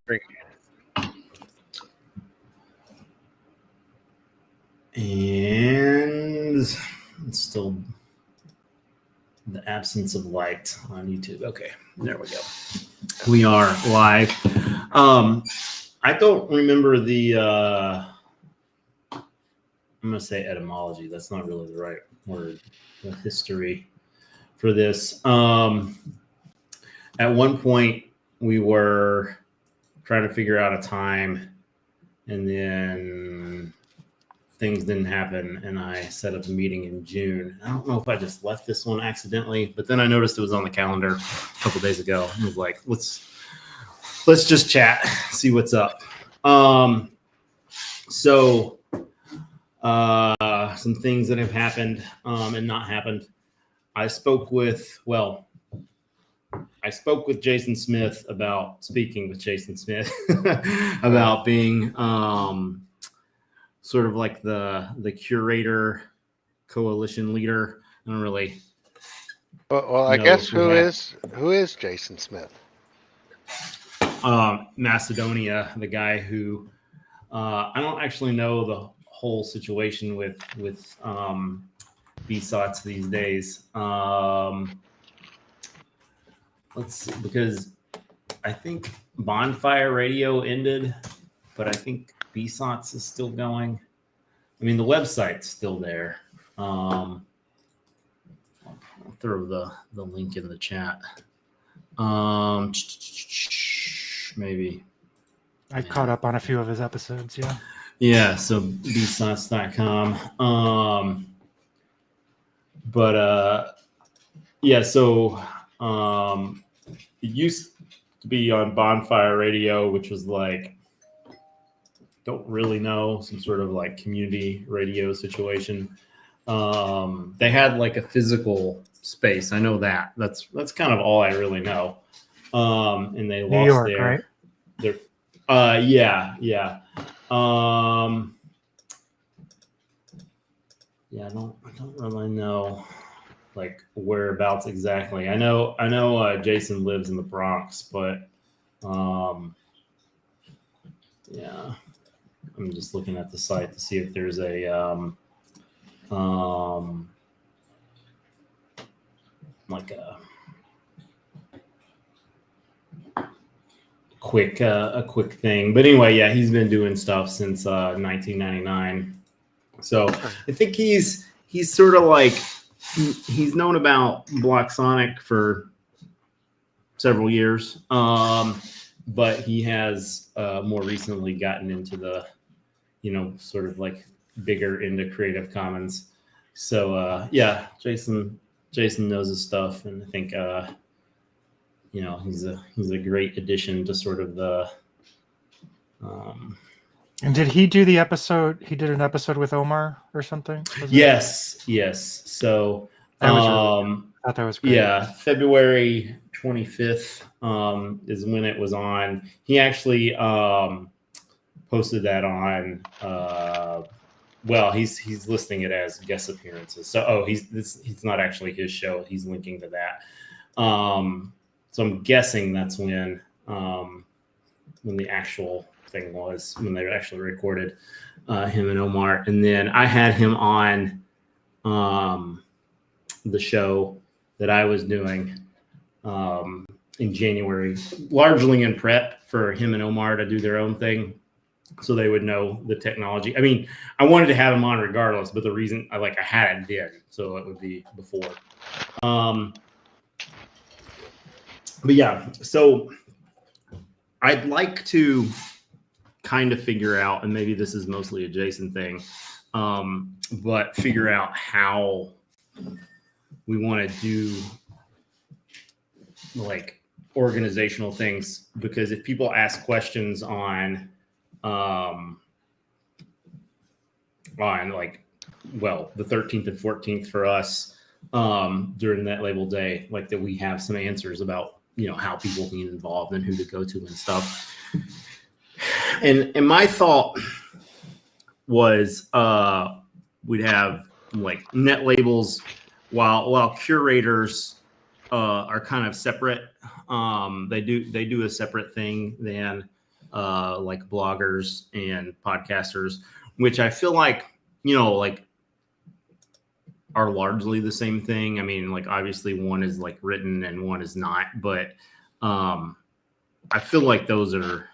Great. And it's still the absence of light on YouTube. Okay, there we go. We are live. I don't remember the, I'm going to say etymology. That's not really the right word. The history for this. At one point, we were trying to figure out a time, and then things didn't happen, and I set up a meeting in June. I don't know if I just left this one accidentally, but then I noticed it was on the calendar a couple days ago. I was like, let's just chat, see what's up. So some things that have happened and not happened. I spoke with Jason Smith about about being sort of like the curator coalition leader. I don't really. Well, I guess who is Jason Smith? Macedonia, the guy who I don't actually know the whole situation with BSOTs these days. Let's see, because I think Bonfire Radio ended, but I think BSOTs is still going. I mean, the website's still there. I'll throw the link in the chat. Maybe. I caught up on a few of his episodes, yeah. Yeah, so bsots.com. Yeah, so it used to be on Bonfire Radio, which was like, don't really know, some sort of like community radio situation. They had like a physical space. I know that. That's kind of all I really know. And they New lost York, their, right? Yeah. Yeah, I don't really know like whereabouts exactly. I know Jason lives in the Bronx, but yeah, I'm just looking at the site to see if there's a like a quick thing. But anyway, yeah, he's been doing stuff since 1999. So I think he's sort of like he's known about Black Sonic for several years, but he has more recently gotten into the sort of like bigger into Creative Commons. So yeah, Jason knows his stuff, and I think he's a great addition to sort of the. And did he do the episode? He did an episode with Omar or something? Yes. So that was really, I thought that was great. Yeah, February 25th is when it was on. He actually posted that on. Well, he's listing it as guest appearances. So he's not actually his show. He's linking to that. So I'm guessing that's when the actual thing was, when they actually recorded him and Omar. And then I had him on the show that I was doing in January, largely in prep for him and Omar to do their own thing, so they would know the technology. I mean, I wanted to have him on regardless, but the reason I had it then, so it would be before. But yeah, so I'd like to kind of figure out, and maybe this is mostly a Jason thing, but figure out how we want to do like organizational things, because if people ask questions on like, well, the 13th and 14th for us during Netlabel Day, like that we have some answers about how people get involved and who to go to and stuff. And my thought was we'd have like net labels while curators are kind of separate. They do a separate thing than like bloggers and podcasters, which I feel like, like are largely the same thing. I mean, like obviously one is like written and one is not, but I feel like those are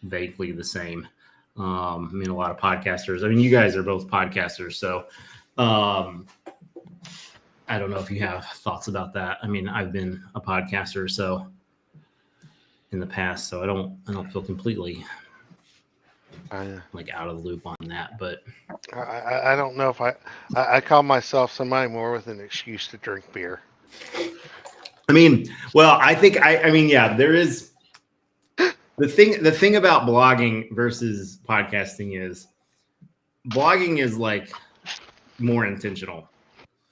vaguely the same. I mean, a lot of podcasters. I mean, you guys are both podcasters, so I don't know if you have thoughts about that. I mean, I've been a podcaster so in the past, so I don't feel completely like out of the loop on that. But I don't know if I call myself somebody more with an excuse to drink beer. I mean, well, I think I mean, yeah, there is. The thing about blogging versus podcasting is blogging is like more intentional.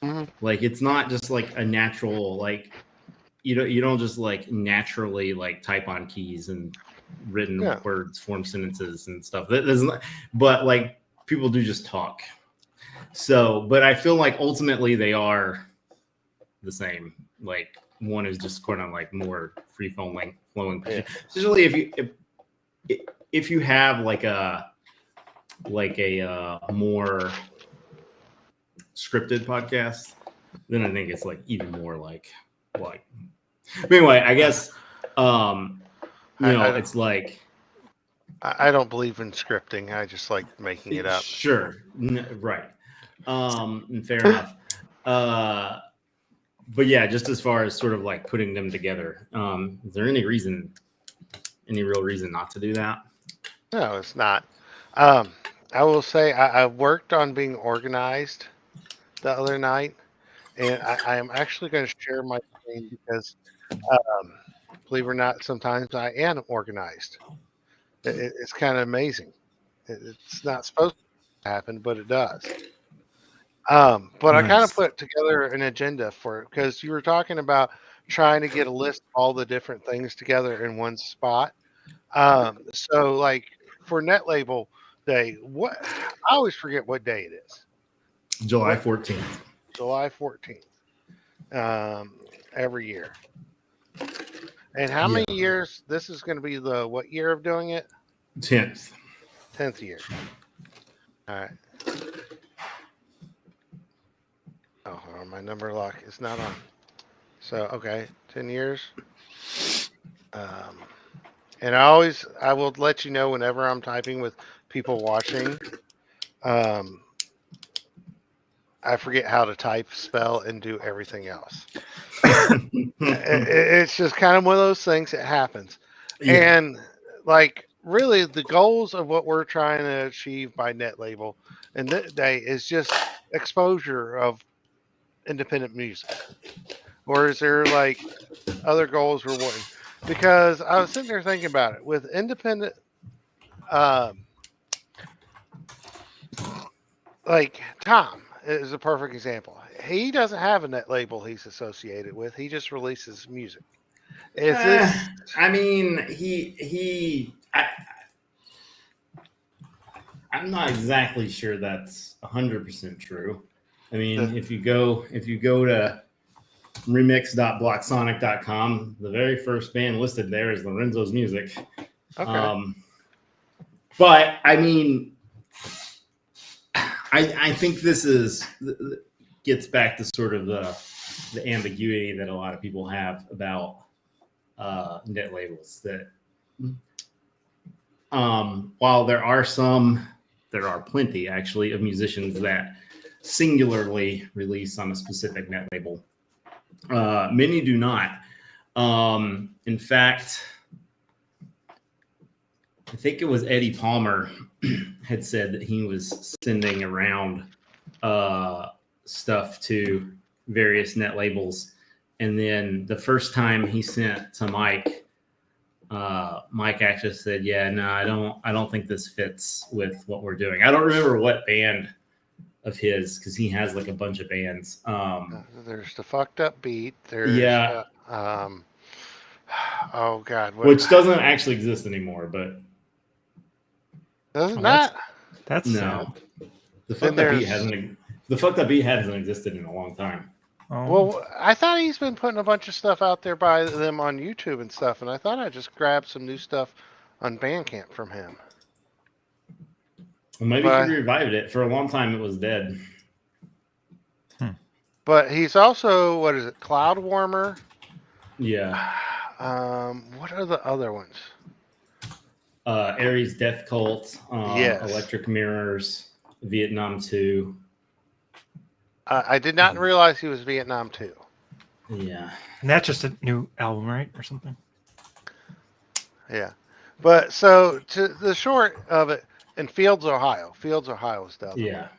Mm-hmm. Like it's not just like a natural, like you don't just like naturally like type on keys and written words form sentences and stuff. But like people do just talk. So, but I feel like ultimately they are the same. Like one is just kind of like more free flowing. Yeah. Especially if you have like a more scripted podcast, then I think it's like even more like. But anyway, I guess it's like I don't believe in scripting. I just like making it up. Sure, right. Fair enough. But yeah, just as far as sort of like putting them together, is there any real reason not to do that? No, it's not. I will say I worked on being organized the other night, and I am actually going to share my screen because, believe it or not, sometimes I am organized. It's kind of amazing. It's not supposed to happen, but it does. But nice. I kind of put together an agenda for it because you were talking about trying to get a list of all the different things together in one spot. So like for Netlabel Day, I always forget what day it is. July 14th. July 14th. Every year. And how many years? This is going to be the what year of doing it? 10th. 10th year. All right. Oh, my number lock is not on. So, okay, 10 years. And I will let you know whenever I'm typing with people watching. I forget how to type, spell, and do everything else. It's just kind of one of those things that happens. Yeah. And like really the goals of what we're trying to achieve by Netlabel and that day is just exposure of independent music. Or is there like other goals we're wanting? Because I was sitting there thinking about it with independent like Tom is a perfect example. He doesn't have a Netlabel he's associated with. He just releases music. I mean, I'm not exactly sure that's 100% true. I mean, if you go to remix.blocksonic.com, the very first band listed there is Lorenzo's Music. Okay. But I mean, I think this gets back to sort of the ambiguity that a lot of people have about net labels. That while there are plenty actually of musicians that singularly release on a specific net label. Many do not. In fact, I think it was Eddie Palmer had said that he was sending around stuff to various net labels. And then the first time he sent to Mike, Mike actually said, yeah, no, I don't think this fits with what we're doing. I don't remember what band of his, because he has like a bunch of bands. There's the Fucked Up Beat. There's oh God, which doesn't actually exist anymore, but does it not? That's no. Sad. The Fucked Up Beat hasn't existed in a long time. Oh, Well, I thought he's been putting a bunch of stuff out there by them on YouTube and stuff, and I thought I just grabbed some new stuff on Bandcamp from him. Well, maybe he But revived it. For a long time, it was dead. but he's also, what is it, Cloud Warmer? Yeah. What are the other ones? Aries Death Cult, Yes. Electric Mirrors, Vietnam 2. I did not realize he was Vietnam too. Yeah. and that's just a new album, right, or something? Yeah. But so to the short of it, in Fields, Ohio. Fields, Ohio is the other Yeah. one.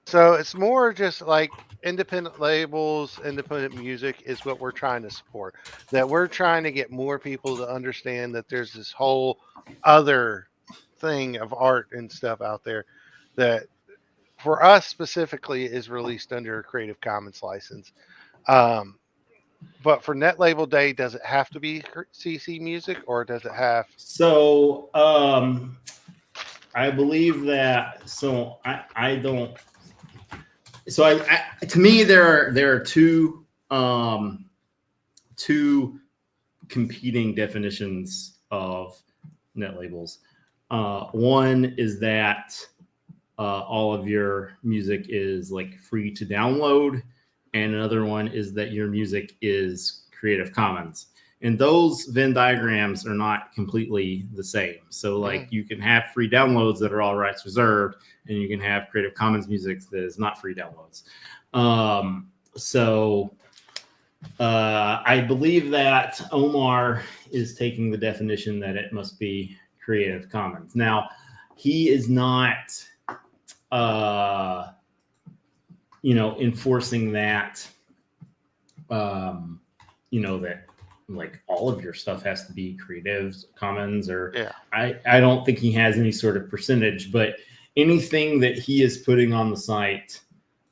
So it's more just like independent labels, independent music is what we're trying to support. That we're trying to get more people to understand that there's this whole other thing of art and stuff out there that for us specifically is released under a Creative Commons license. Um, but for Net Label Day, does it have to be CC music or does it have? So I believe that. So I don't. So I to me there are two competing definitions of net labels. One is that all of your music is like free to download, and another one is that your music is Creative Commons. And those Venn diagrams are not completely the same. So, like, you can have free downloads that are all rights reserved, and you can have Creative Commons music that is not free downloads. I believe that Omar is taking the definition that it must be Creative Commons. Now, he is not, enforcing that, that like all of your stuff has to be Creative Commons, or I don't think he has any sort of percentage, but anything that he is putting on the site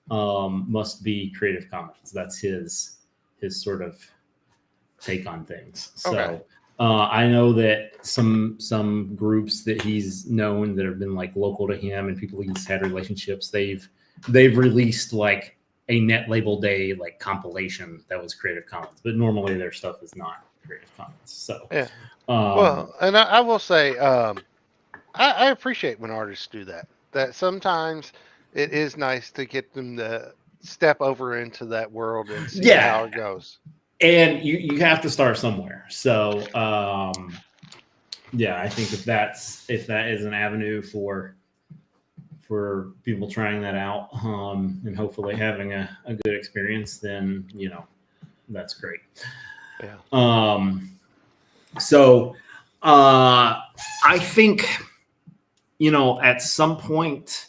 must be Creative Commons. That's his sort of take on things. So I know that some groups that he's known that have been like local to him and people he's had relationships, they've released like a Net Label Day like compilation that was Creative Commons, but normally their stuff is not Creative Commons. So well, and I will say I appreciate when artists do that. That sometimes it is nice to get them to step over into that world and see how it goes. And you have to start somewhere. So I think if that is an avenue for people trying that out and hopefully having a good experience, then that's great. So I think at some point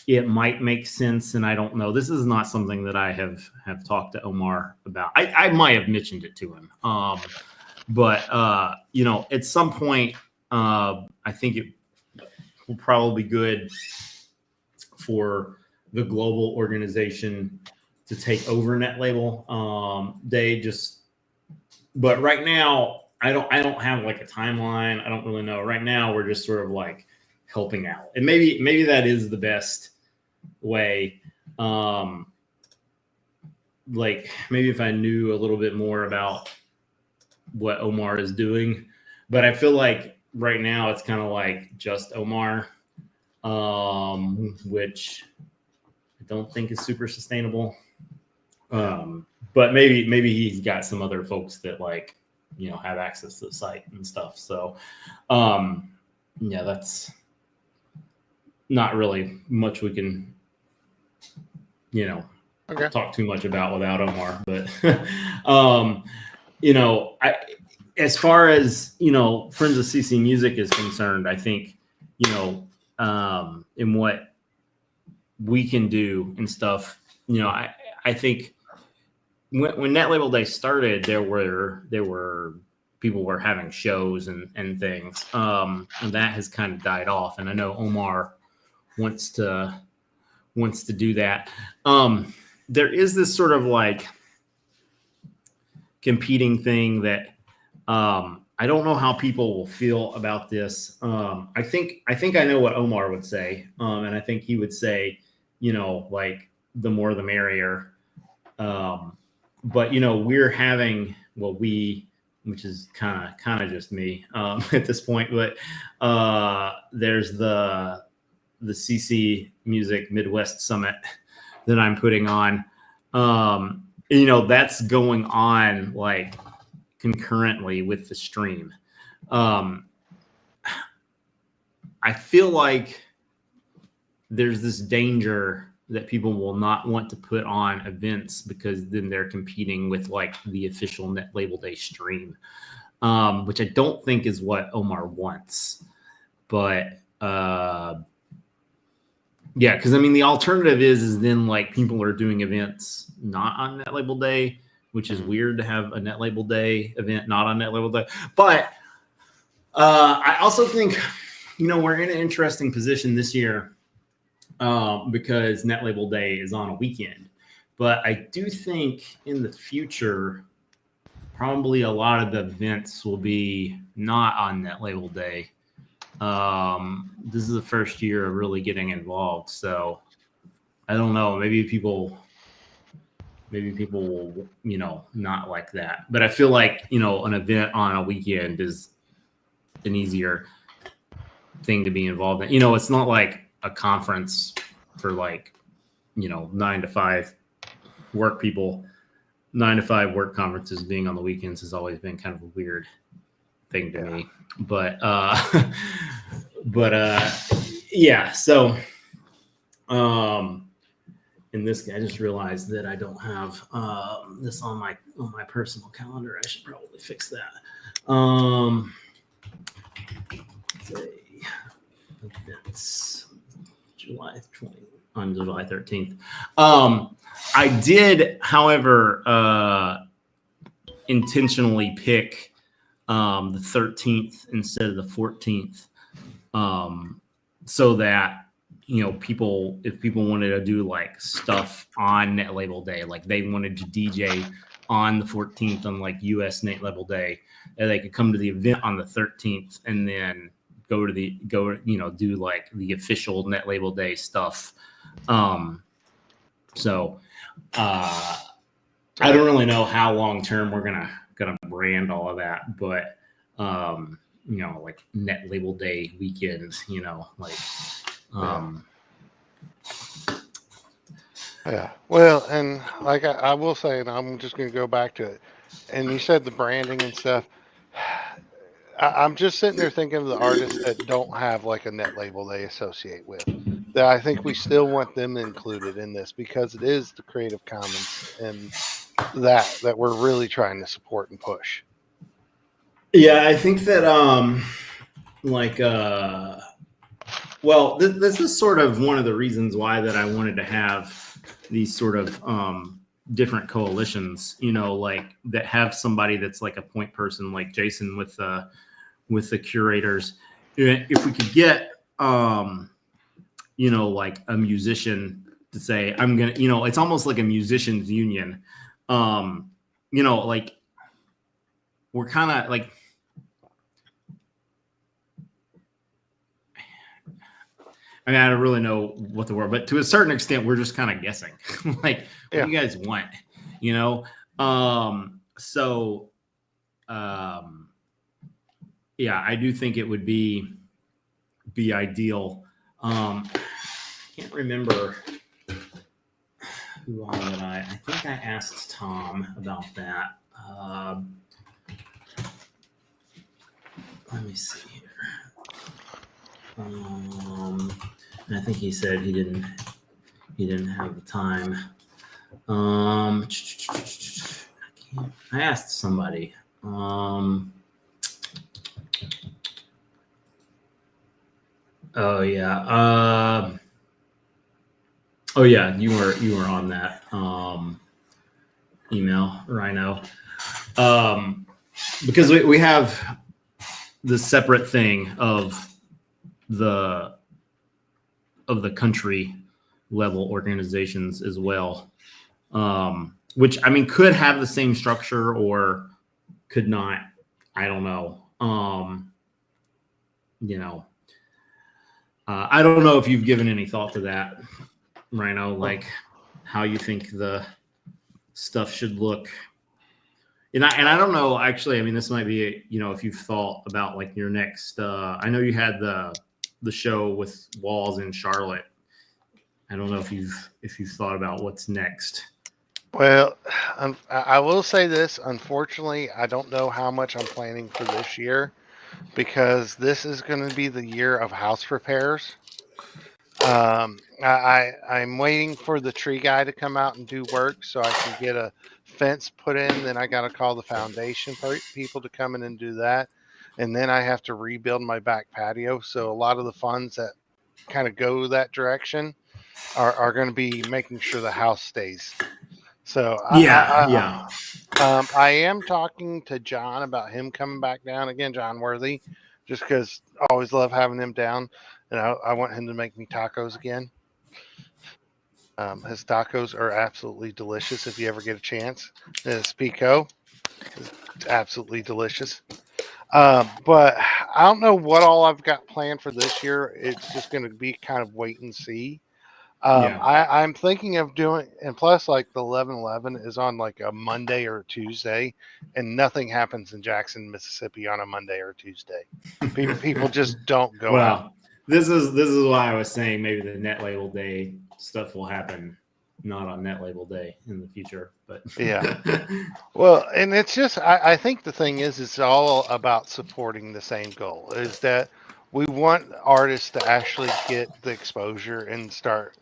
it might make sense, and I don't know. This is not something that I have talked to Omar about. I might have mentioned it to him, but at some point I think it will probably be good for the global organization to take over Net Label Day. But right now I don't have like a timeline. I don't really know. Right now we're just sort of like helping out, and maybe that is the best way. Like maybe if I knew a little bit more about what Omar is doing, but I feel like right now it's kind of like just Omar, which I don't think is super sustainable. But maybe he's got some other folks that like have access to the site and stuff. So that's not really much we can talk too much about without Omar. But as far as Friends of CC Music is concerned, I think in what we can do and stuff, I think when Net Label Day started, there were people were having shows and things, and that has kind of died off. And I know Omar wants to do that. There is this sort of like competing thing that I don't know how people will feel about this. I think I know what Omar would say, and I think he would say, like the more the merrier. But we're having which is kind of just me at this point. But there's the CC Music Midwest Summit that I'm putting on. That's going on like concurrently with the stream. I feel like there's this danger that people will not want to put on events because then they're competing with like the official Netlabel Day stream, which I don't think is what Omar wants. But yeah, because I mean the alternative is then like people are doing events not on Netlabel Day, which is weird to have a Netlabel Day event not on Netlabel Day. But I also think we're in an interesting position this year. Because Netlabel Day is on a weekend. But I do think in the future, probably a lot of the events will be not on Netlabel Day. This is the first year of really getting involved. So I don't know. Maybe people will, not like that. But I feel like, an event on a weekend is an easier thing to be involved in. It's not like a conference for like 9 to 5 work people. 9 to 5 work conferences being on the weekends has always been kind of a weird thing to me. But yeah, so in this, I just realized that I don't have this on my personal calendar. I should probably fix that. Events July 13th. I did, however, intentionally pick the 13th instead of the 14th, so that if people wanted to do like stuff on Netlabel Day, like they wanted to DJ on the 14th on like US Netlabel Day, and they could come to the event on the 13th and then do like the official Netlabel Day stuff. So I don't really know how long term we're gonna brand all of that, but like Netlabel Day weekends, Yeah. Well, and like I will say, and I'm just going to go back to it. And you said the branding and stuff. I'm just sitting there thinking of the artists that don't have like a Netlabel they associate with. That I think we still want them included in this because it is the Creative Commons and that we're really trying to support and push. Yeah, I think that well, this is sort of one of the reasons why that I wanted to have these sort of different coalitions, like that have somebody that's like a point person like Jason with the curators. If we could get like a musician to say, I'm gonna, it's almost like a musicians union. Like we're kind of like, I mean, I don't really know what the word, but to a certain extent, we're just kind of guessing. Like, what do you guys want? So, yeah, I do think it would be ideal. Can't remember who I think I asked Tom about that. Let me see here. And I think he said he didn't have the time. I asked somebody. Oh yeah. Oh yeah, you were on that email, Rhino. Because we have the separate thing of the country level organizations as well, which I mean could have the same structure or could not. I don't know. I don't know if you've given any thought to that, Rhino. Like, how you think the stuff should look. And I don't know, actually, I mean, this might be, if you've thought about like your next, I know you had the show with Walls in Charlotte. I don't know if you've thought about what's next. Well, I will say this. Unfortunately, I don't know how much I'm planning for this year because this is going to be the year of house repairs. I'm waiting for the tree guy to come out and do work so I can get a fence put in. Then I got to call the foundation people to come in and do that, and then I have to rebuild my back patio. So a lot of the funds that kind of go that direction are going to be making sure the house stays. So Yeah. I am talking to John about him coming back down again, John Worthy, just because I always love having him down, and I want him to make me tacos again. His tacos are absolutely delicious if you ever get a chance. His pico is absolutely delicious. But I don't know what all I've got planned for this year. It's just going to be kind of wait and see. Yeah. I'm thinking of doing, and plus, like the 11/11 is on like a Monday or a Tuesday, and nothing happens in Jackson, Mississippi on a Monday or Tuesday. People just don't go out. Well, this is why I was saying maybe the Netlabel Day stuff will happen not on Netlabel Day in the future, but Yeah. Well, and it's just, I think the thing is, it's all about supporting the same goal is that we want artists to actually get the exposure and start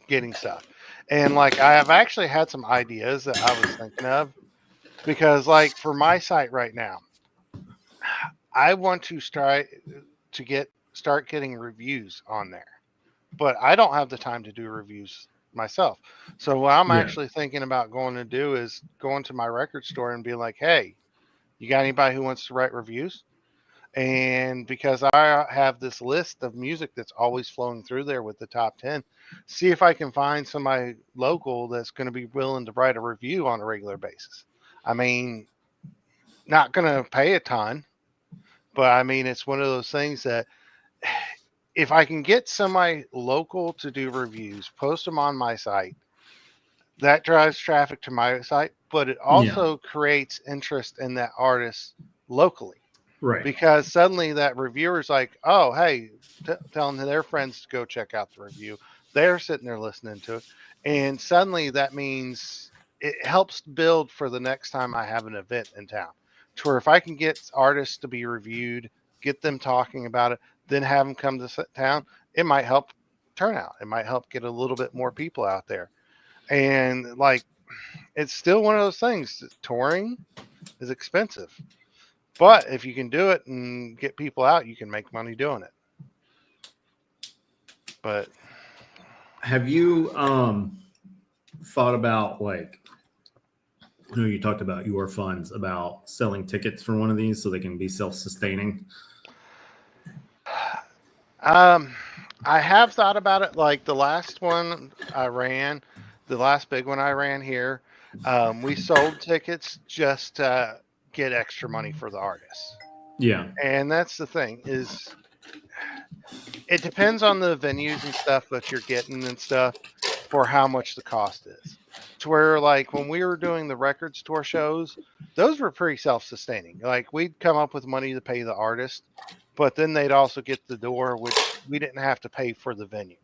getting stuff. And like, I have actually had some ideas that I was thinking of because, like, for my site right now, I want to start getting reviews on there, but I don't have the time to do reviews myself. So what I'm yeah, actually thinking about going to do is going to my record store and be like, "Hey, you got anybody who wants to write reviews?" And because I have this list of music that's always flowing through there with the top 10, see if I can find somebody local that's going to be willing to write a review on a regular basis. I mean, not going to pay a ton, but I mean, it's one of those things that if I can get somebody local to do reviews, post them on my site, that drives traffic to my site, but it yeah, also creates interest in that artist locally right, because suddenly that reviewer's like, oh, hey, telling their friends to go check out the review. They're sitting there listening to it. And suddenly that means it helps build for the next time I have an event in town. To where if I can get artists to be reviewed, get them talking about it, then have them come to town, it might help turnout. It might help get a little bit more people out there. And like, it's still one of those things. Touring is expensive. But if you can do it and get people out, you can make money doing it. But have you thought about, like, I know you talked about your funds, about selling tickets for one of these so they can be self-sustaining? I have thought about it. Like the last one I ran, the last big one I ran here, we sold tickets just to get extra money for the artists. Yeah, And that's the thing is it depends on the venues and stuff that you're getting and stuff for how much the cost is. To where like when we were doing the record store shows, those were pretty self-sustaining. Like we'd come up with money to pay the artist, but then they'd also get the door, which we didn't have to pay for the venue.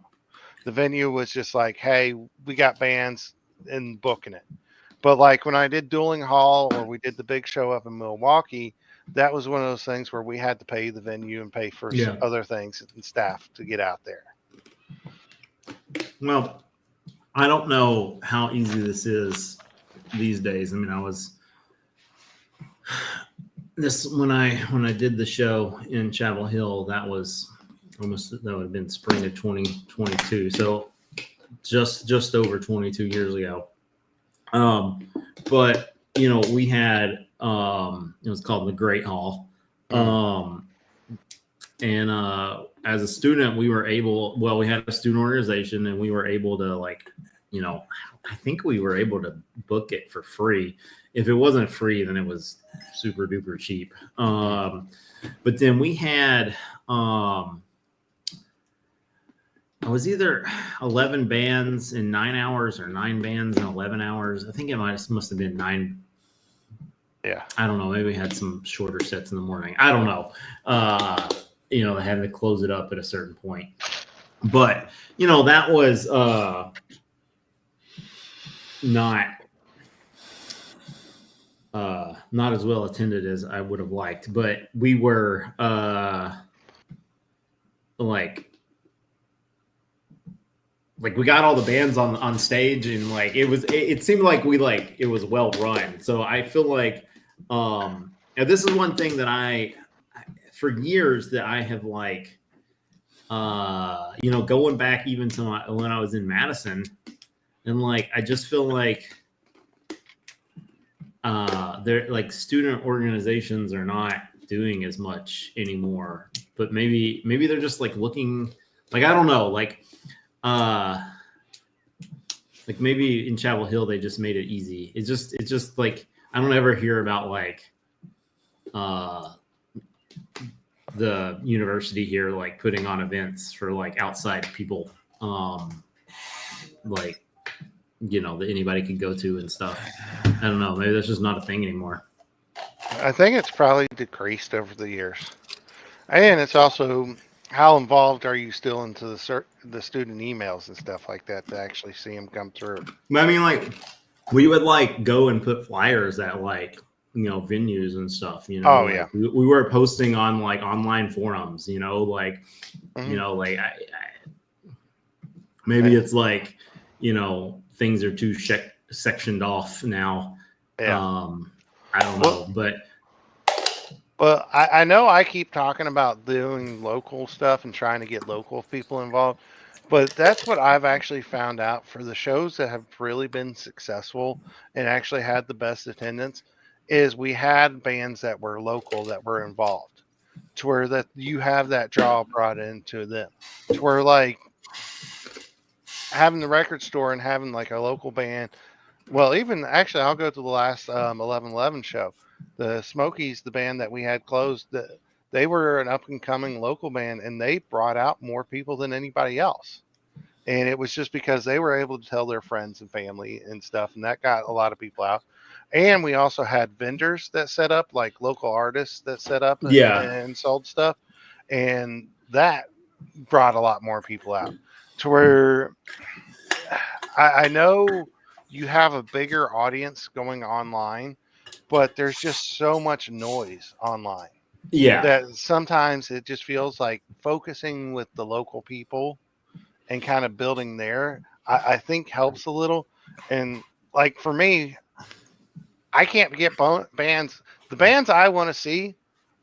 The venue was just like, hey, we got bands and booking it. But like when I did Dueling Hall or we did the big show up in Milwaukee, that was one of those things where we had to pay the venue and pay for yeah. other things and staff to get out there. Well, I don't know how easy this is these days. I mean, when I did the show in Chapel Hill, that would have been spring of 2022. So just over 22 years ago. But we had it was called the Great Hall. And as a student, we had a student organization and we were able to, like, I think we were able to book it for free. If it wasn't free, then it was super duper cheap. But then we had, it was either 11 bands in 9 hours or 9 bands in 11 hours. I think it must have been 9. Yeah. I don't know. Maybe we had some shorter sets in the morning. I don't know. They had to close it up at a certain point. But, that was not as well attended as I would have liked. But we were like we got all the bands on stage, and it seemed like it was well run. So I feel like and this is one thing that I for years that I have going back even to when I was in Madison, and I just feel like they're student organizations are not doing as much anymore. But maybe they're just looking I don't know maybe in Chapel Hill they just made it easy. It's just I don't ever hear about the university here putting on events for outside people that anybody could go to and stuff. I don't know, maybe that's just not a thing anymore. I think it's probably decreased over the years, and it's also how involved are you still into the student emails and stuff like that to actually see them come through. I mean, we would go and put flyers at venues and stuff. Oh yeah, we were posting on online forums. Maybe it's things are too sectioned off now. Yeah. I don't know, but I know I keep talking about doing local stuff and trying to get local people involved, but that's what I've actually found out for the shows that have really been successful and actually had the best attendance is we had bands that were local that were involved to where that you have that draw brought into them to where having the record store and having a local band. Well, even actually, I'll go to the last 11/11 show. The Smokies, the band that we had closed, they were an up and coming local band, and they brought out more people than anybody else. And it was just because they were able to tell their friends and family and stuff, and that got a lot of people out. And we also had vendors that set up, like local artists that set up and sold stuff, and that brought a lot more people out. To where I know you have a bigger audience going online, but there's just so much noise online that sometimes it just feels like focusing with the local people and kind of building there, I think helps a little. And for me, I can't get bands. The bands I want to see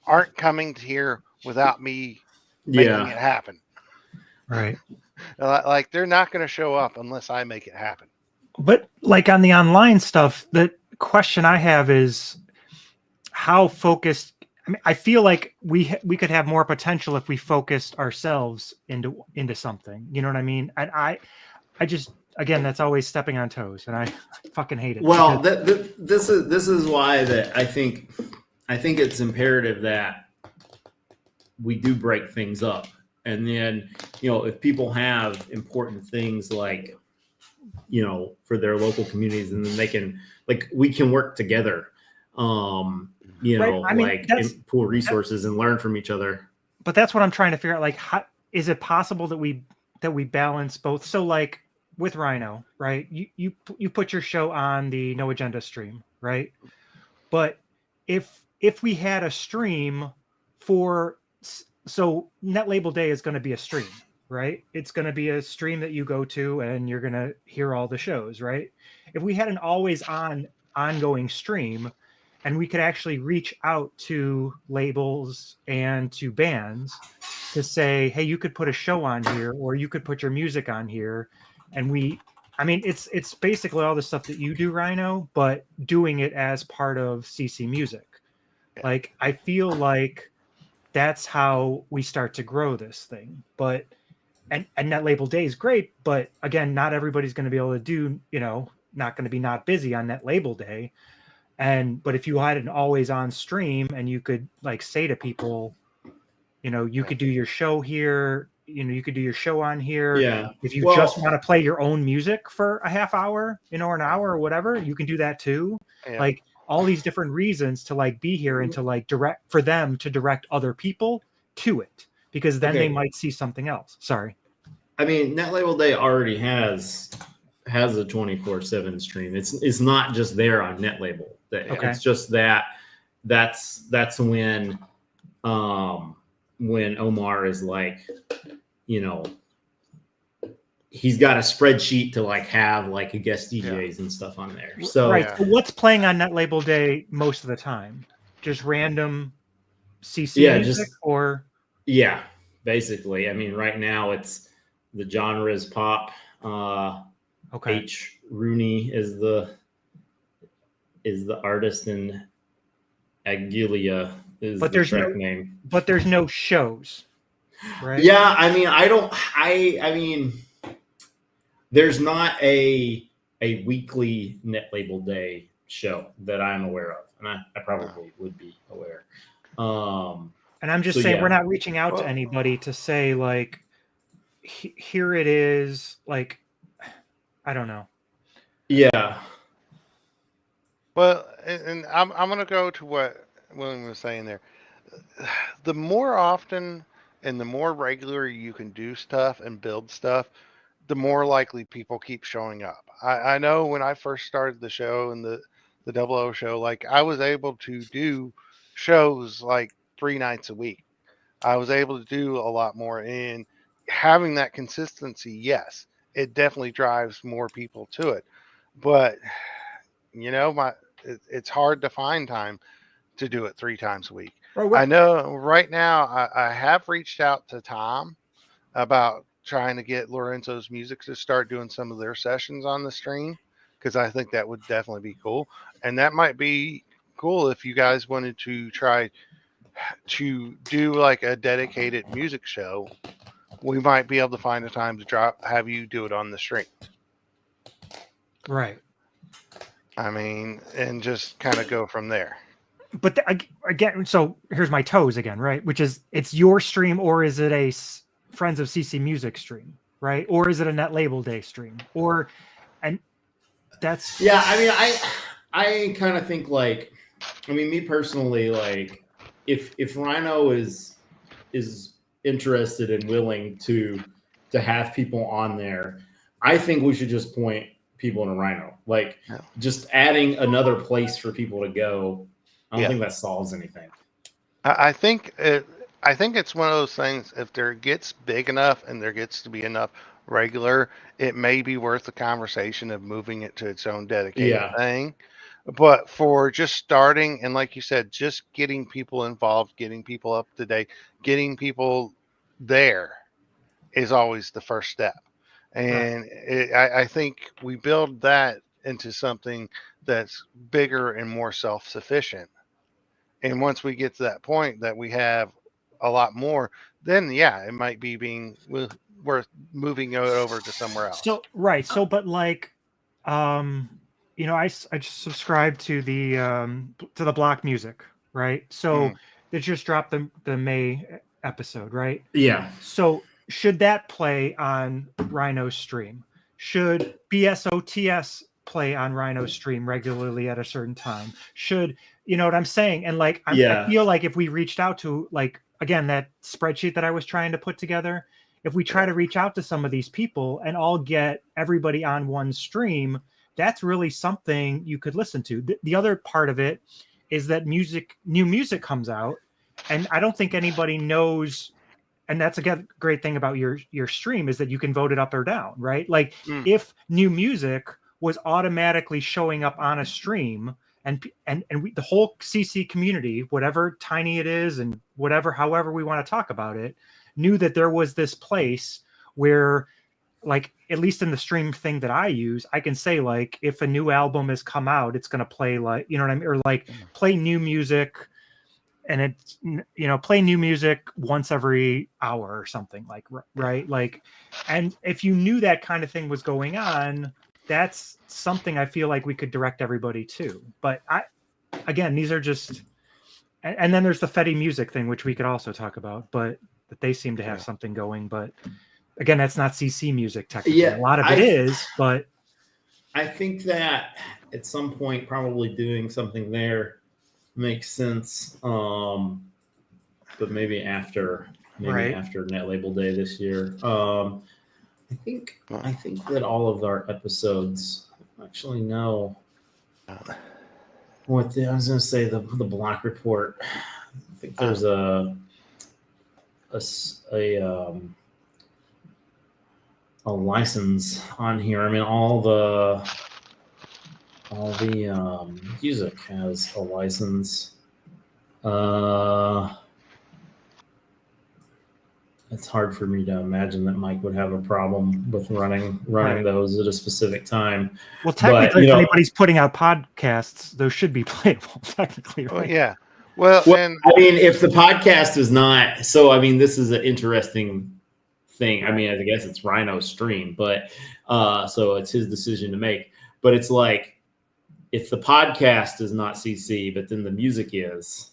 aren't coming to here without me making it happen. Right. They're not going to show up unless I make it happen. But on the online stuff, the question I have is how focused. I mean, I feel like we could have more potential if we focused ourselves into something. You know what I mean? And I just, again, that's always stepping on toes, and I fucking hate it. Well, this is why that I think it's imperative that we do break things up, and then if people have important things for their local communities, and then they can we can work together. And pool resources and learn from each other. But that's what I'm trying to figure out. How is it possible that we balance both? So with Rhino, right? You put your show on the No Agenda stream, right? But if we had a stream so Netlabel Day is going to be a stream, right? It's going to be a stream that you go to and you're going to hear all the shows, right? If we had an always ongoing stream, and we could actually reach out to labels and to bands to say, hey, you could put a show on here, or you could put your music on here. And it's basically all the stuff that you do, Rhino, but doing it as part of CC Music. Yeah. I feel like that's how we start to grow this thing. But and Netlabel Day is great, but again, not everybody's going to be able to do, not going to be not busy on Netlabel Day. But if you had an always on stream and you could say to people, you could do your show here, you could do your show on here. Yeah. If you just Well, want to play your own music for a half hour, or an hour or whatever, you can do that too. Yeah. Like all these different reasons to like be here and to like direct for them to direct other people to it, because then they Okay. might see something else. Sorry. I mean, Netlabel Day already has a 24/7 stream. It's not just there on Netlabel Day. Okay. It's just that's when Omar is like, you know, he's got a spreadsheet to like have like a guest DJs and stuff on there. So right. So what's playing on Netlabel Day most of the time? Just random CC music, or yeah, basically. I mean, right now it's the genres pop. okay. H. Rooney is the artist, and Aguilia is But the there's track no name. but there's no shows, right? Yeah, I mean, I mean, there's not a weekly Netlabel Day show that I'm aware of, and I probably would be aware. And I'm just So, saying yeah. we're not reaching out to Well- anybody to say like, here it is. Like, I don't know. Yeah. Well, and I'm gonna go to what William was saying there. The more often and the more regular you can do stuff and build stuff, the more likely people keep showing up. I know when I first started the show and the Double O show, like I was able to do shows like 3 nights a week. I was able to do a lot more, and having that consistency, yes, it definitely drives more people to it. But it's hard to find time to do it 3 times a week. I know right now I have reached out to Tom about trying to get Lorenzo's Music to start doing some of their sessions on the stream, because I think that would definitely be cool. And that might be cool if you guys wanted to try to do like a dedicated music show. We might be able to find a time to have you do it on the stream. Right. I mean, and just kind of go from there. But again, so here's my toes again, right? Which is, it's your stream, or is it a Friends of CC Music stream, right? Or is it a Netlabel Day stream? Or, and that's Yeah, I mean, I kind of think like, I mean, me personally, like, if Rhino is interested and willing to have people on there, I think we should just point people in a Rhino. Like, just adding another place for people to go. I don't think that solves anything. I think it's one of those things. If there gets big enough and there gets to be enough regular, it may be worth the conversation of moving it to its own dedicated thing. But for just starting, and like you said, just getting people involved, getting people up to date, getting people there is always the first step. And I think we build that into something that's bigger and more self-sufficient. And once we get to that point that we have a lot more, then it might be worth moving it over to somewhere else. So right. So, but like, I just subscribe to the Block Music, right? So they just dropped the May episode, right? Yeah. So should that play on Rhino's stream? Should BSOTS play on Rhino's stream regularly at a certain time? Should, you know what I'm saying? And like, I feel like if we reached out to, like, again, that spreadsheet that I was trying to put together, if we try to reach out to some of these people and all get everybody on one stream, that's really something you could listen to. The other part of it is that new music comes out, and I don't think anybody knows. And that's a great thing about your stream, is that you can vote it up or down, right? Like if new music was automatically showing up on a stream, and the whole CC community, whatever tiny it is and however we want to talk about it, knew that there was this place where, like, at least in the stream thing that I use, I can say, like, if a new album has come out, it's going to play, like, you know what I mean? Or like play new music, and it's, play new music once every hour or something, like, right? Like, and if you knew that kind of thing was going on, that's something I feel like we could direct everybody to. But again, these are just, and then there's the Fetty music thing, which we could also talk about. But that they seem to have Yeah. something going, but again, that's not CC music technically. Yeah, A lot of it is, but I think that at some point, probably doing something there makes sense. But maybe after right. Netlabel Day this year. I think that all of our episodes actually know what I was going to say. The block report. I think there's a license on here. I mean, all the music has a license. It's hard for me to imagine that Mike would have a problem with running Right. those at a specific time. Well, But technically, if anybody's putting out podcasts, those should be playable, technically, right? Well, yeah. Well, well, and I mean, if the podcast is not, so I mean, this is an interesting thing. I mean, I guess it's Rhino's stream, but so it's his decision to make. But it's like, if the podcast is not CC, but then the music is,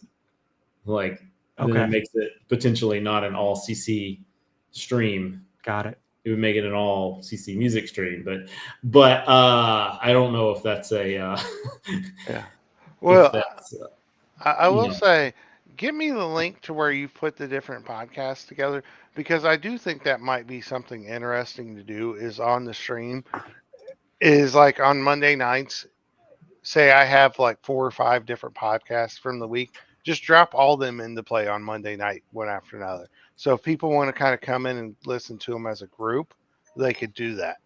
like, then Okay. it makes it potentially not an all CC stream. Got it. It would make it an all CC music stream, but I don't know if that's a yeah. Well, that's, I will say, give me the link to where you put the different podcasts together, because I do think that might be something interesting to do. Is on the stream is like on Monday nights. Say I have like 4 or 5 different podcasts from the week. Just drop all them into play on Monday night, one after another. So if people want to kind of come in and listen to them as a group, they could do that.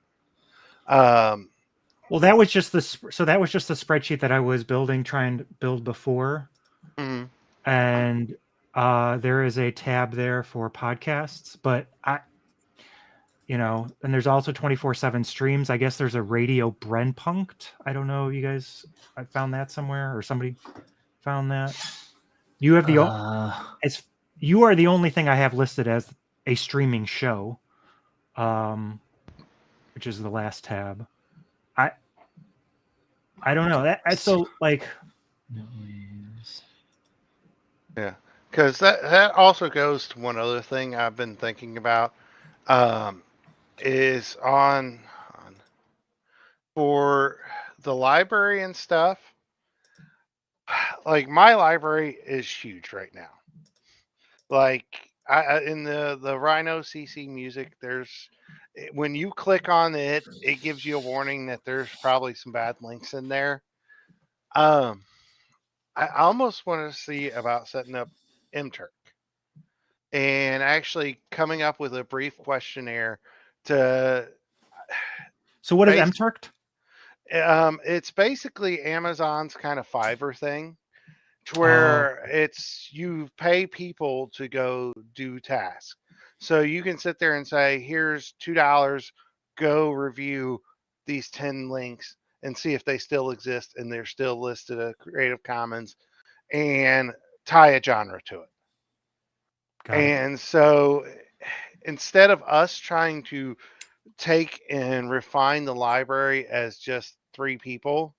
Well, that was just the spreadsheet that I was trying to build before, Mhm. and there is a tab there for podcasts, but and there's also 24/7 streams. I guess there's a Radio Brennpunkt. I don't know, you guys. I found that somewhere, or somebody found that. You have you are the only thing I have listed as a streaming show, which is the last tab. I don't know that. So like, Yeah, because that also goes to one other thing I've been thinking about. Is on for the library and stuff. Like my library is huge right now. Like in the Rhino CC music, when you click on it, it gives you a warning that there's probably some bad links in there. Um, I almost want to see about setting up MTurk and actually coming up with a brief questionnaire to. So what is MTurked? It's basically Amazon's kind of Fiverr thing, to Oh, where it's you pay people to go do tasks. So you can sit there and say, "Here's $2. Go review these 10 links and see if they still exist and they're still listed as Creative Commons, and tie a genre to it." got it. And so instead of us trying to take and refine the library as just 3 people,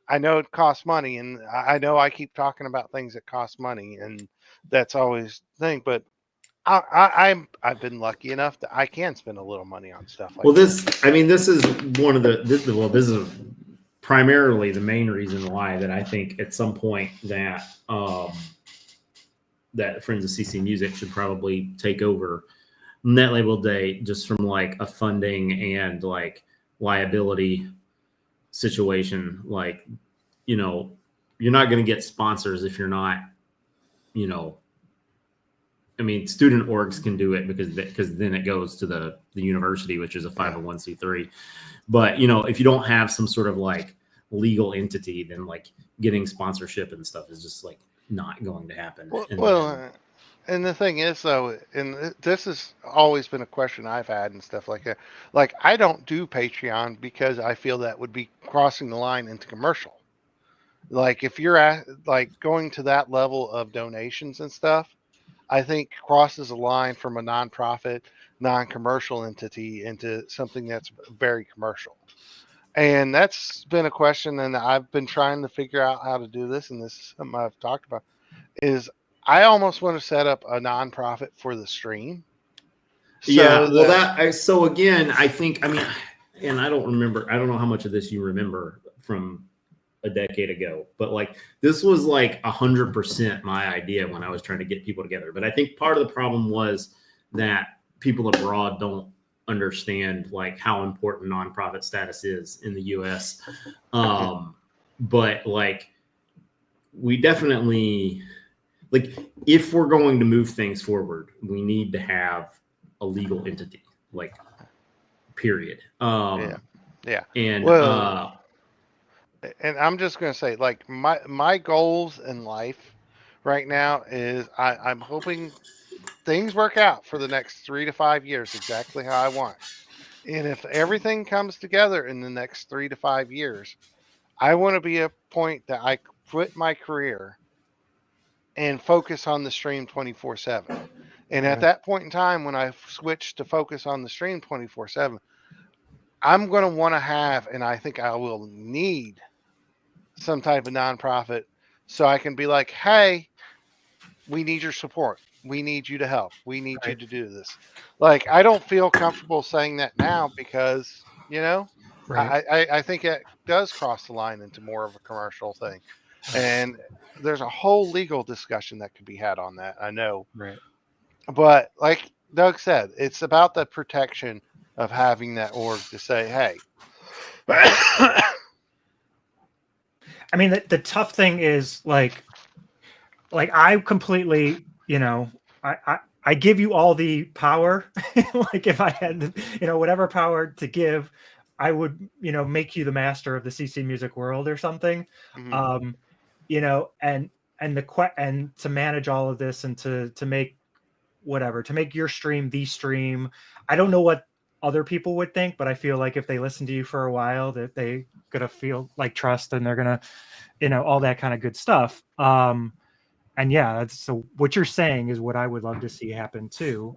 I know it costs money, and I know I keep talking about things that cost money, and that's always the thing. But I've been lucky enough that I can spend a little money on stuff like that. this is one of this is primarily the main reason why that I think at some point that that Friends of CC Music should probably take over Netlabel Day, just from like a funding and like liability situation. Like, you're not going to get sponsors if you're not, I mean, student orgs can do it because then it goes to the university, which is a 501c3. But if you don't have some sort of like legal entity, then like getting sponsorship and stuff is just like not going to happen. And the thing is, though, and this has always been a question I've had and stuff like that. Like, I don't do Patreon because I feel that would be crossing the line into commercial. Like, if you're like going to that level of donations and stuff, I think crosses a line from a nonprofit, non-commercial entity into something that's very commercial. And that's been a question, and I've been trying to figure out how to do this, and this is something I've talked about, is I almost want to set up a nonprofit for the stream. Yeah, So well, so again, I think, I mean, and I don't remember, I don't know how much of this you remember from a decade ago, but like this was like 100% my idea when I was trying to get people together. But I think part of the problem was that people abroad don't understand like how important nonprofit status is in the US. But like we definitely, like, if we're going to move things forward, we need to have a legal entity, like, period. yeah. And Well, and I'm just going to say, like, my goals in life right now is I'm hoping things work out for the next 3 to 5 years exactly how I want. And if everything comes together in the next 3 to 5 years, I want to be a point that I quit my career and focus on the stream 24/7. And at Yeah. that point in time, when I switch to focus on the stream 24/7, I'm going to want to have, and I think I will need some type of nonprofit so I can be like, hey, we need your support. We need you to help. We need you Right. to do this. Like, I don't feel comfortable saying that now because, Right. I think it does cross the line into more of a commercial thing. And there's a whole legal discussion that could be had on that. I know. Right. But like Doug said, it's about the protection of having that org to say, hey, I mean, the tough thing is like I completely, I give you all the power. Like if I had, whatever power to give, I would, make you the master of the CC music world or something. mhm, Um, and and to manage all of this and to make whatever, to make your stream the stream. I don't know what other people would think, but I feel like if they listen to you for a while, that they gonna feel like trust and they're gonna, all that kind of good stuff. And yeah, so what you're saying is what I would love to see happen too.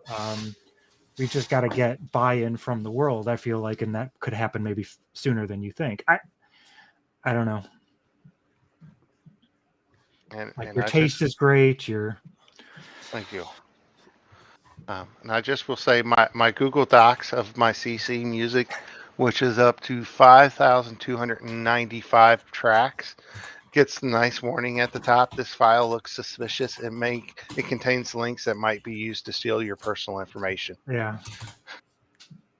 We've just got to get buy-in from the world. I feel like, and that could happen maybe sooner than you think. I don't know. Like and your I taste just is great. You're thank you. And I just will say my Google Docs of my CC music, which is up to 5,295 tracks, gets a nice warning at the top. This file looks suspicious. It contains links that might be used to steal your personal information. yeah,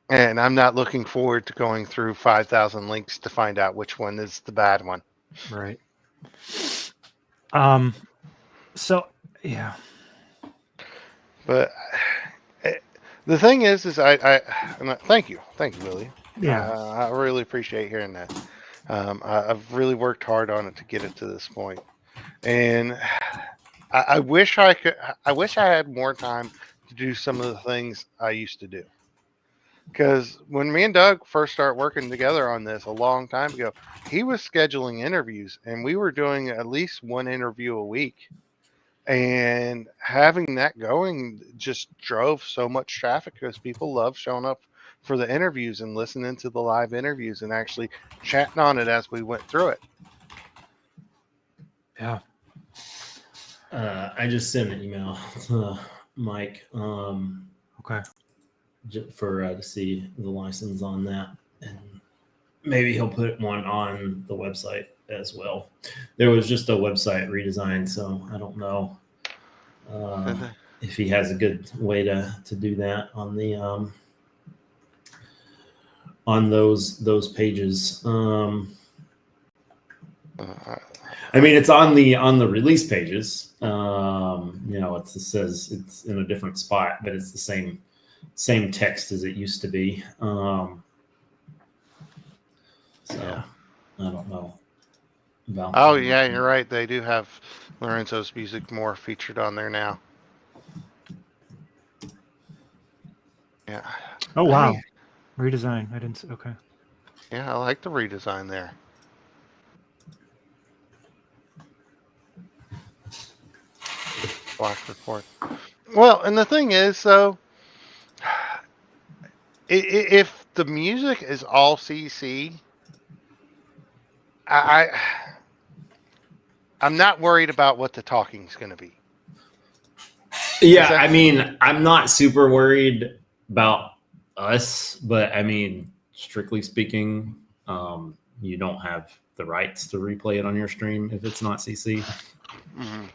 And I'm not looking forward to going through 5,000 links to find out which one is the bad one. right. So yeah, But the thing is thank you, Willie. yeah, I really appreciate hearing that. I've really worked hard on it to get it to this point, and I wish I could. I wish I had more time to do some of the things I used to do. Because when me and Doug first started working together on this a long time ago, he was scheduling interviews, and we were doing at least one interview a week. And having that going just drove so much traffic because people love showing up for the interviews and listening to the live interviews and actually chatting on it as we went through it. yeah. I just sent an email to Mike Okay. for to see the license on that, and maybe he'll put one on the website as well. There was just a website redesign, so I don't know if he has a good way to do that on the on those pages. I mean, it's on the release pages. It says it's in a different spot, but it's the same text as it used to be. Yeah. I don't know about. Oh yeah, you're right. They do have Lorenzo's music more featured on there now. Yeah. Oh wow, redesign. I didn't. Okay. Yeah, I like the redesign there. Black report. Well, and the thing is, so if the music is all CC, I'm not worried about what the talking's going to be. Yeah, I mean, I'm not super worried about us, but I mean, strictly speaking, you don't have the rights to replay it on your stream if it's not CC. Mm-hmm.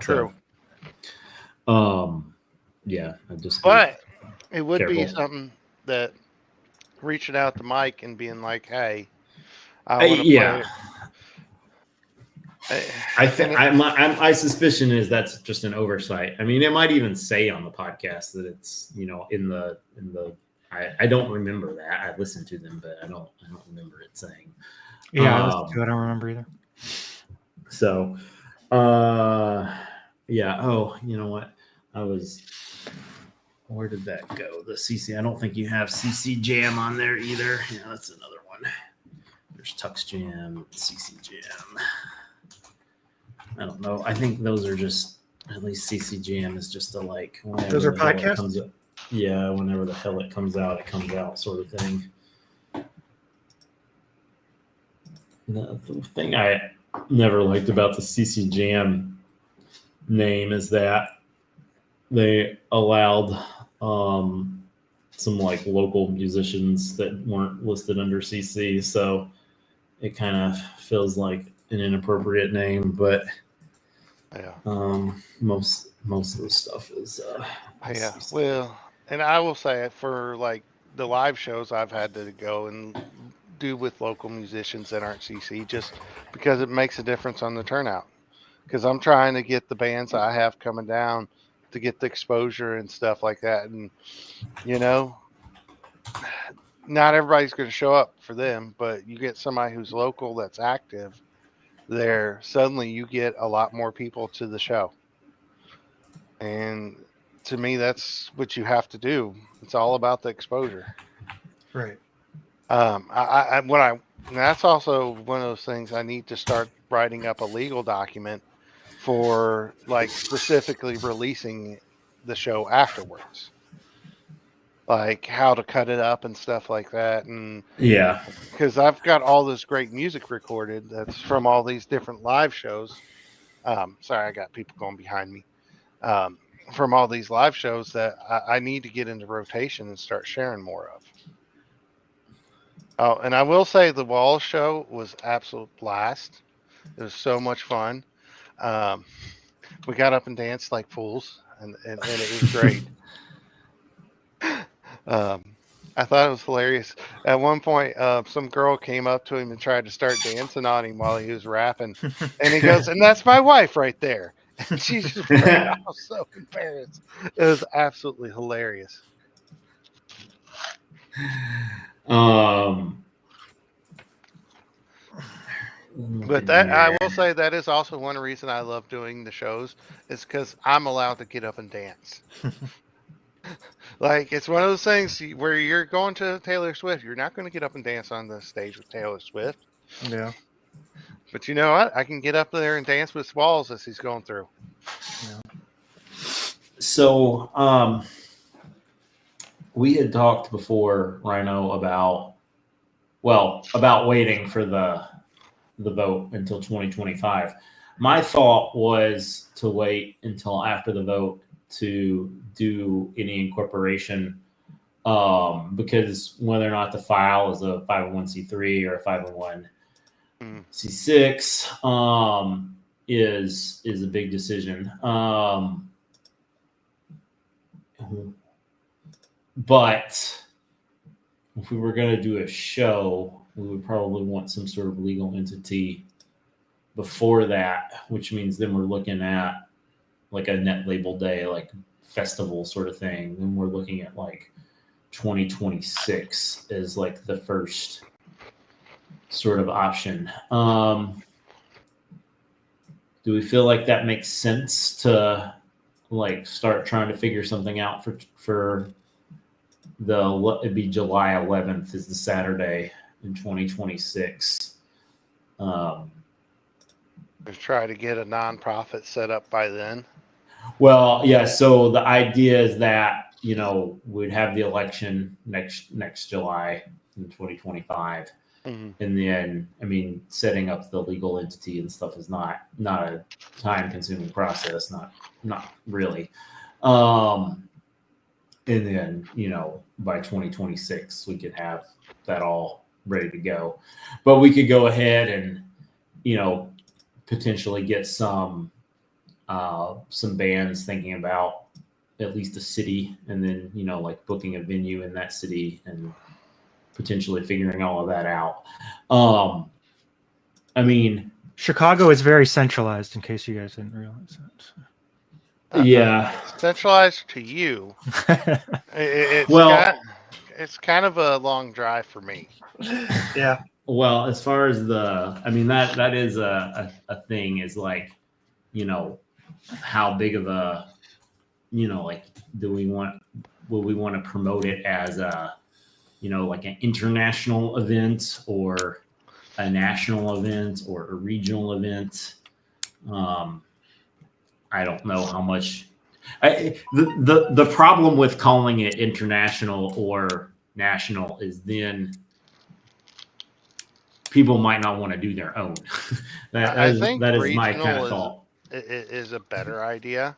True. So, yeah, I just. But it would careful. be something that reaching out to Mike and being like, "Hey, I want to play it." I think my suspicion is that's just an oversight. I mean, it might even say on the podcast that it's in the. I don't remember that. I listened to them, but I don't remember it saying. Yeah, I listened to it. I don't remember either. So, yeah. Oh, you know what? Where did that go? The CC. I don't think you have CC Jam on there either. Yeah, that's another one. There's Tux Jam, CC Jam. I don't know. I think those are just, at least CC Jam is just a like. Those are podcasts? Yeah, whenever the hell it comes out sort of thing. The thing I never liked about the CC Jam name is that they allowed some like local musicians that weren't listed under CC, so it kind of feels like an inappropriate name, but yeah, most of the stuff is yeah. CC. Well, and I will say for like the live shows I've had to go and do with local musicians that aren't CC, just because it makes a difference on the turnout. Because I'm trying to get the bands I have coming down to get the exposure and stuff like that, and not everybody's going to show up for them, but you get somebody who's local that's active there, suddenly you get a lot more people to the show. And to me, that's what you have to do. It's all about the exposure. Right. That's also one of those things I need to start writing up a legal document for, like specifically releasing the show afterwards, like how to cut it up and stuff like that. And Yeah, because I've got all this great music recorded that's from all these different live shows. Sorry, I got people going behind me. Um, from all these live shows that I need to get into rotation and start sharing more of. Oh, and I will say the Wall show was absolute blast. It was so much fun. Um, we got up and danced like fools, and it was great. I thought it was hilarious. At one point, some girl came up to him and tried to start dancing on him while he was rapping, and he goes, "And that's my wife right there." And she just ran off so embarrassed. It was absolutely hilarious. But that I will say that is also one reason I love doing the shows is because I'm allowed to get up and dance. Like it's one of those things where you're going to Taylor Swift, you're not going to get up and dance on the stage with Taylor Swift. Yeah. But you know what? I can get up there and dance with Smalls as he's going through. Yeah. So, we had talked before, Rhino, about waiting for the vote until 2025. My thought was to wait until after the vote to do any incorporation, because whether or not to file as a 501c3 or a 501c6 is a big decision. But if we were going to do a show, we would probably want some sort of legal entity before that, which means then we're looking at like a Netlabel day, like festival sort of thing. Then we're looking at like 2026 as like the first sort of option. Do we feel like that makes sense to like start trying to figure something out for it'd be July 11th is the Saturday in 2026. To try to get a nonprofit set up by then. Well, yeah. So the idea is that we'd have the election next July in 2025, and then setting up the legal entity and stuff is not a time consuming process. Not really. And then, by 2026, we could have that all ready to go. But we could go ahead and, potentially get some bands thinking about at least a city, and then, like booking a venue in that city and potentially figuring all of that out. I mean, Chicago is very centralized, in case you guys didn't realize yeah. Centralized to you. It's Well, it's kind of a long drive for me. Yeah. Well, as far as that is a thing, is like, how big of a, like, will we want to promote it as a, like an international event or a national event or a regional event? I don't know how much. The problem with calling it international or national is then people might not want to do their own. I think that is my kind regional of thought. is a better idea.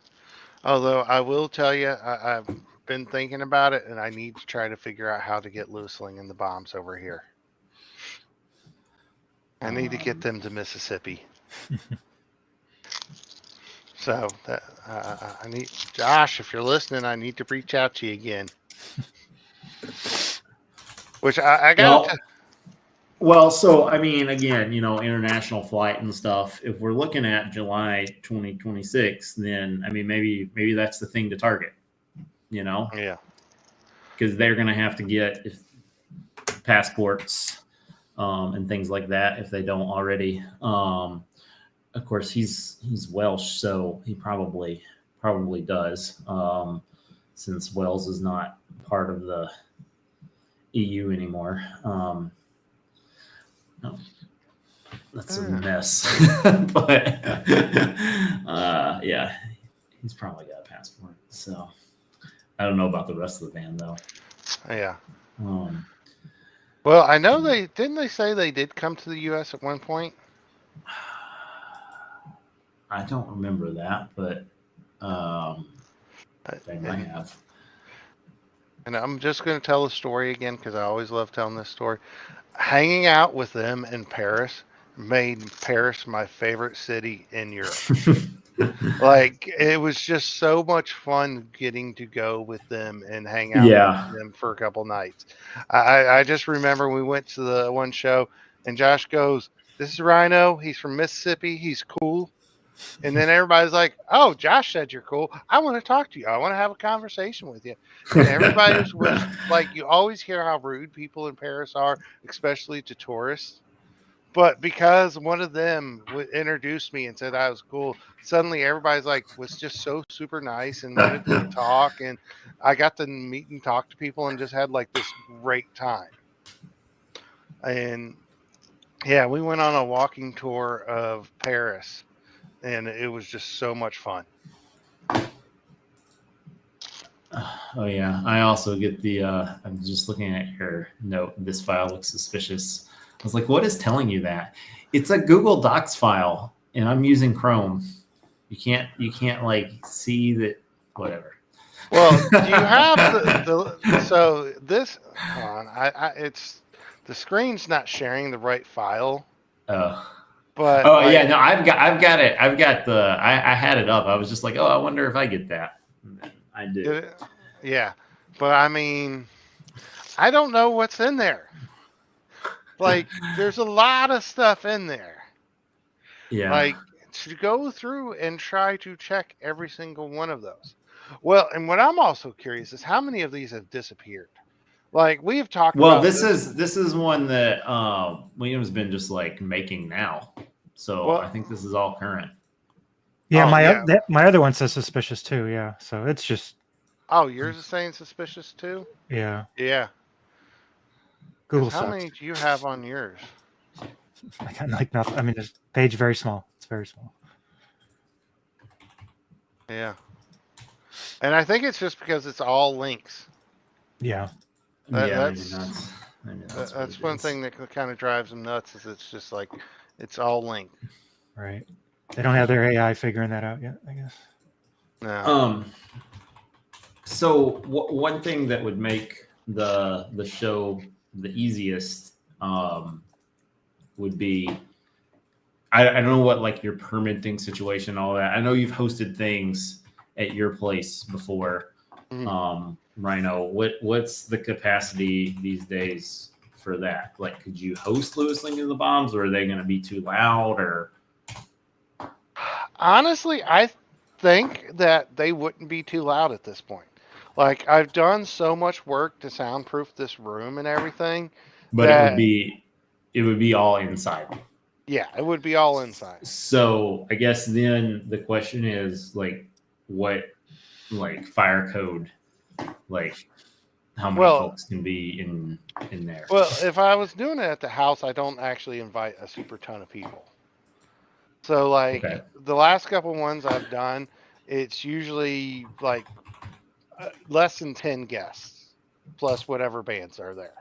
Although I will tell you, I've been thinking about it, and I need to try to figure out how to get Loosling and the Bombs over here. I need to get them to Mississippi. So that I need Josh, if you're listening, I need to reach out to you again. Which I got. Well, so I mean, again, international flight and stuff. If we're looking at July 2026, then I mean, maybe that's the thing to target. Yeah. Because they're going to have to get passports and things like that if they don't already. Of course, he's Welsh, so he probably does, since Wales is not part of the EU anymore. No, that's a mess. But yeah, he's probably got a passport. So I don't know about the rest of the band though. Yeah. Well, I know they say they did come to the U.S. at one point. I don't remember that, but they might have. And I'm just going to tell the story again because I always love telling this story. Hanging out with them in Paris made Paris my favorite city in Europe. Like, it was just so much fun getting to go with them and hang out with them for a couple nights. I just remember we went to the one show and Josh goes, "This is Rhino. He's from Mississippi. He's cool." And then everybody's like, "Oh, Josh said you're cool. I want to talk to you. I want to have a conversation with you." And everybody was like, you always hear how rude people in Paris are, especially to tourists. But because one of them introduced me and said I was cool, suddenly everybody's like was just so super nice and wanted to talk. And I got to meet and talk to people and just had like this great time. And yeah, we went on a walking tour of Paris, and it was just so much fun. Oh yeah, I also get the. I'm just looking at your note. This file looks suspicious. I was like, "What is telling you that?" It's a Google Docs file, and I'm using Chrome. You can't like see that. Whatever. Well, do you have so this? Hold on, it's the screen's not sharing the right file. But yeah, no, I've got it. I've got the. I had it up. I was just like, oh, I wonder if I get that. And then I did. Yeah, but I mean, I don't know what's in there. Like, there's a lot of stuff in there. Yeah. Like, to go through and try to check every single one of those. Well, and what I'm also curious is how many of these have disappeared. Like, we've talked about. Well, this is one that William's been just like making now. So I think this is all current. Yeah, my other one says suspicious too. Yeah, so it's just. Oh, yours is saying suspicious too? Yeah. Yeah. Google How sucks. many do you have on yours? I got like nothing. I mean, this page very small. It's very small. Yeah. And I think it's just because it's all links. Yeah. That's one is. thing that kind of drives them nuts is it's just like it's all linked. Right. They don't have their AI figuring that out yet, I guess. No. So one thing that would make the show the easiest would be I don't know what like your permitting situation, all that. I know you've hosted things at your place before, Mhm. Rhino. What's the capacity these days for that? Like, could you host Lewis Lincoln the Bombs, or are they going to be too loud? Or Honestly, I think that they wouldn't be too loud at this point. Like I've done so much work to soundproof this room and everything but that it would be all inside. yeah, it would be all inside. So I guess then the question is like, what like fire code, like how many Well, folks can be in there? well, if I was doing it at the house, I don't actually invite a super ton of people. So Okay. like the last couple ones I've done, it's usually like less than 10 guests plus whatever bands are there.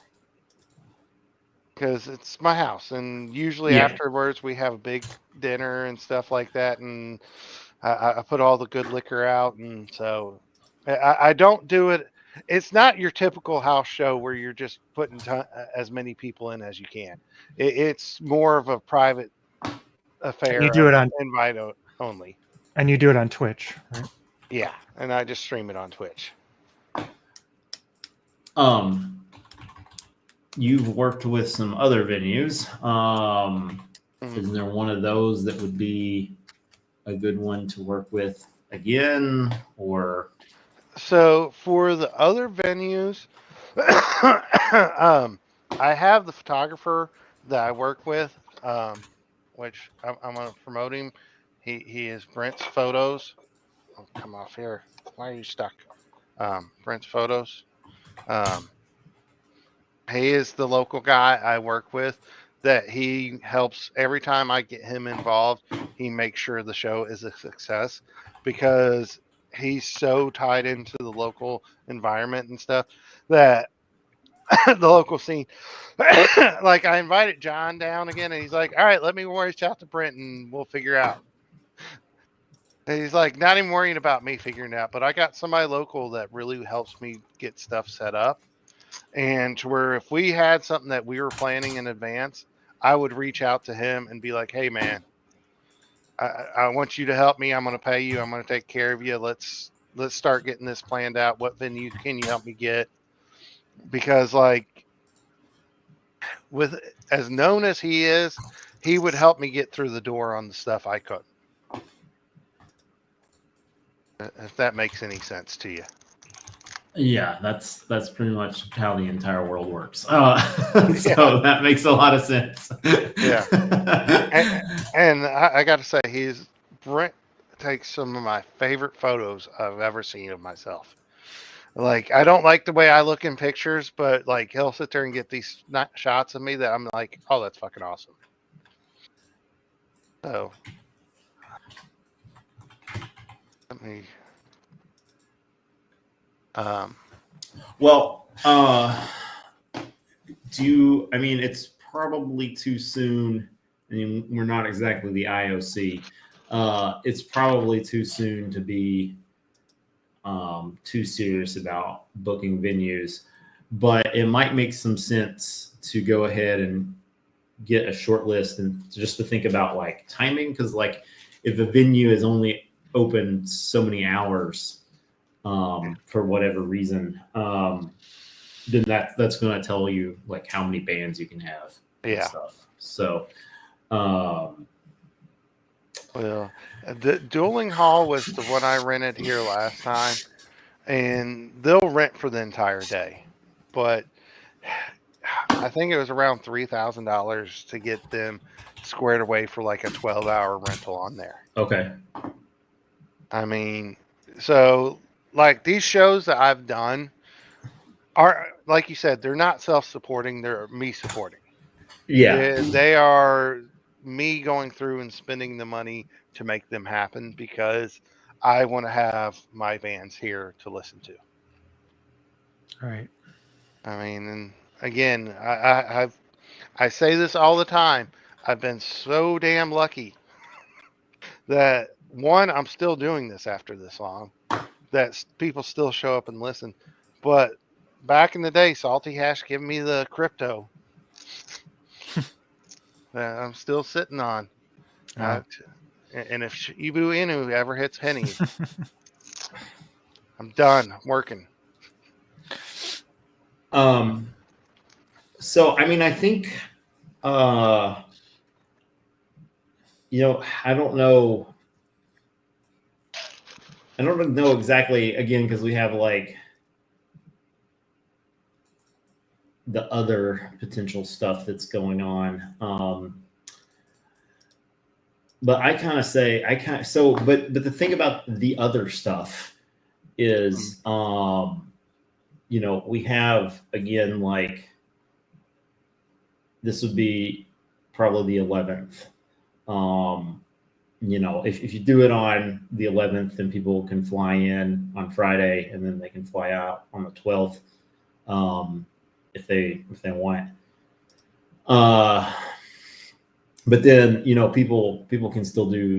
Because it's my house, and usually Yeah. afterwards we have a big dinner and stuff like that, and I put all the good liquor out, and so I don't do it. It's not your typical house show where you're just putting as many people in as you can. It's more of a private And you affair do of it on invite only. Twitch, right? Yeah, and I just stream it on Twitch. Um, you've worked with some other venues. Mhm. Is there one of those that would be a good one to work with again, or So for the other venues, I have the photographer that I work with, which I'm going to promote him. He is Brent's Photos. Oh, come off here. Why are you stuck? Brent's Photos. Um, he is the local guy I work with that he helps every time I get him involved. He makes sure the show is a success because he's so tied into the local environment and stuff that the local scene. Like I invited John down again, and he's like, "All right, let me reach out to Brent, and we'll figure out." And he's like, "Not even worrying about me figuring it out, but I got somebody local that really helps me get stuff set up." And to where if we had something that we were planning in advance, I would reach out to him and be like, "Hey, man, I want you to help me. I'm going to pay you. I'm going to take care of you. Let's start getting this planned out. What venue can you help me get?" Because like with as known as he is, he would help me get through the door on the stuff I couldn't. If that makes any sense to you. yeah, that's pretty much how the entire world works. Yeah, So that makes a lot of sense. yeah. And, and I got to say, Brent takes some of my favorite photos I've ever seen of myself. Like I don't like the way I look in pictures, but like he'll sit there and get these shots of me that I'm like, oh, that's fucking awesome. So let me. Um, Well, I mean, it's probably too soon. I mean, we're not exactly the IOC. It's probably too soon to be too serious about booking venues, but it might make some sense to go ahead and get a short list and just to think about like timing. Because like if a venue is only open so many hours for whatever reason, then that's going to tell you like how many bands you can have and yeah. stuff. So um, Well, the Dueling Hall was the one I rented here last time, and they'll rent for the entire day. But I think it was around $3,000 to get them squared away for like a 12-hour rental on there. okay, I mean, so like these shows that I've done are like you said, they're not self-supporting, they're me supporting. yeah, They are me going through and spending the money to make them happen because I want to have my bands here to listen to. All right. I mean, and again, I say this all the time. I've been so damn lucky that one, I'm still doing this after this long. that people still show up and listen. But back in the day, Salty Hash gave me the crypto that I'm still sitting on. Oh. And if Ibu Inu ever hits pennies, I'm done working. So I mean, I think you know, I don't know exactly, again, because we have like the other potential stuff that's going on. But I kind of say but the thing about the other stuff is you know, we have, again, like this would be probably the 11th. You know, if you do it on the 11th, then people can fly in on Friday and then they can fly out on the 12th, if they want. But then, you know, people can still do